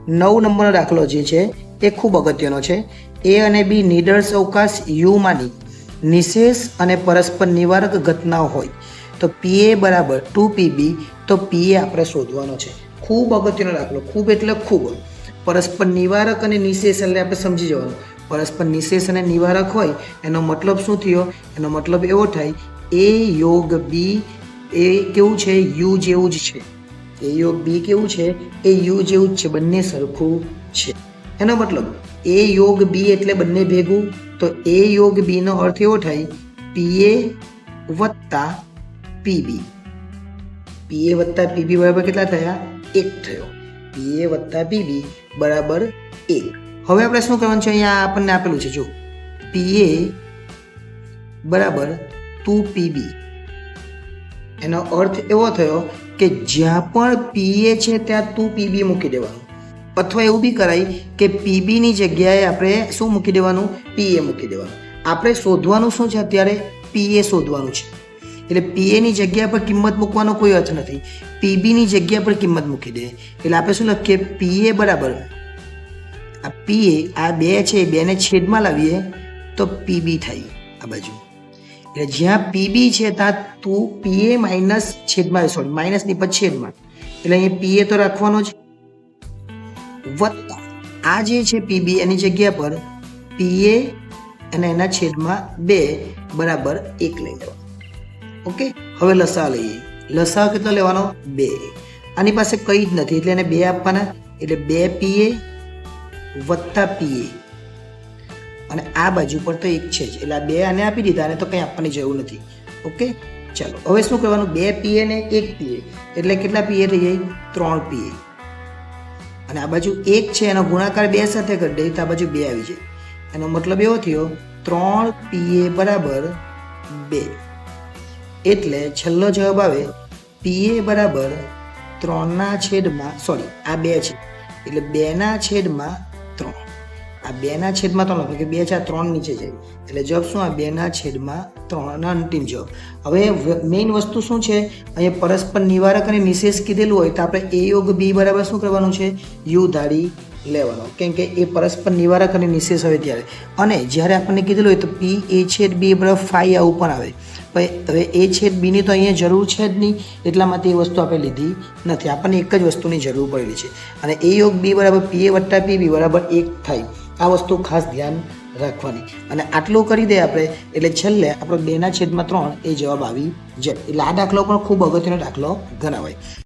9 નંબરનો દાખલો જે છે એ ખૂબ અગત્યનો છે. એ અને બી નિડર્સ અવકાશ યુમાંની નિશેષ અને પરસ્પર નિવારક ઘટનાઓ હોય તો પીએ બરાબર 2PB, તો પીએ આપણે શોધવાનો છે. ખૂબ અગત્યનો દાખલો. ખૂબ એટલે ખૂબ. પરસ્પર નિવારક અને નિશેષ એટલે આપણે સમજી જવાનું. પરસ્પર નિશેષ અને નિવારક હોય એનો મતલબ શું થયો? એનો મતલબ એવો થાય એ યોગ બી એ કેવું છે? યુ જેવું જ છે. એ યોગ બી કેવું છે? એ યુ જેવું જ છે. બંને સરખું છે. એનો મતલબ એ યોગ બી એટલે બંને ભેગું. તો એ યોગ બી નો અર્થ એવો થાય પીએ વત્તા પીબી. પીએ વત્તા પીબી બરાબર કેટલા થયા? 1 થયો. પીએ વત્તા પીબી બરાબર 1. હવે આપણે શું કરવાનું છે? અહીંયા આપણને આપેલું છે, જો પીએ બરાબર 2PB. એનો અર્થ એવો થયો કે જ્યાં પણ પીએ છે ત્યાં 2PB મૂકી દેવાનું. અથવા એવું બી કરાય કે પીબીની જગ્યાએ આપણે શું મૂકી દેવાનું? પીએ મૂકી દેવાનું. આપણે શોધવાનું શું છે? અત્યારે પીએ શોધવાનું છે. એટલે પીએની જગ્યા પર કિંમત મૂકવાનો કોઈ અર્થ નથી. પીબીની જગ્યા પર કિંમત મૂકી દે. એટલે આપણે શું લખીએ? પીએ બરાબર આ પીએ આ 2 છે, 2ને છેદમાં લાવીએ તો પીબી થાય આ બાજુ. એટલે જ્યાં પીબી છે ત્યાં તું પીએ માઇનસ છેદમાં, સોરી માઇનસની પર છેદમાં, એટલે અહીંયા પીએ તો રાખવાનો જ, વત્તા આ જે છે પીબી એની જગ્યા પર પીએ અને એના છેદમાં 2 બરાબર 1 લઈ લેવાનો. ઓકે, હવે લસા લઈએ. લસા કેટલો લેવાનો? 2. આની પાસે કંઈ જ નથી એટલે એને 2 આપવાના. એટલે 2 પીએ વત્તા પીએ, અને આ બાજુ પર તો 1 છે જ એટલે આ 2 આને આપી દીધા, અને તો કંઈ આપવાની જરૂર નથી. ઓકે, ચાલો હવે શું કરવાનું? 2 પીએ ને 1 પીએ એટલે કેટલા પીએ થઈ જાય? 3 પીએ. અને આ બાજુ 1 છે એનો ગુણાકાર 2 સાથે કરી દઈએ તો આ બાજુ 2 આવી જાય. એનો મતલબ એવો થયો 3 પીએ બરાબર 2. એટલે છેલ્લો જવાબ આવે પીએ બરાબર 3/, સોરી આ 2 છે એટલે 2/3. આ 2/3 લખો કે 2 4 3 નીચે જાય એટલે જવાબ શું? આ 2/3 અંતિમ જવાબ. હવે મેઇન વસ્તુ શું છે? અહીંયા પરસ્પર નિવારક અને નિશેષ કીધેલું હોય તો આપણે એ યોગ બી બરાબર શું કરવાનું છે? યુ ધારી લેવાનો. કેમ કે એ પરસ્પર નિવારક અને નિશેષ હોય ત્યારે. અને જ્યારે આપણને કીધેલું હોય તો પી એ છેદ બી બરાબર 5 આવું પણ આવે. હવે એ છેદ બીની તો અહીંયા જરૂર છે જ નહીં, એટલા માટે એ વસ્તુ આપણે લીધી નથી. આપણને એક જ વસ્તુની જરૂર પડેલી છે. અને એ યોગ બી બરાબર પીએ વત્તા પીબી બરાબર 1 થાય. આ વસ્તુ ખાસ ધ્યાન રાખવાની. અને આટલું કરી દે આપણે એટલે છેલ્લે આપણો 2/3 એ જવાબ આવી જાય. એટલે આ દાખલો પણ ખૂબ અગત્યનો દાખલો ગણાવાય.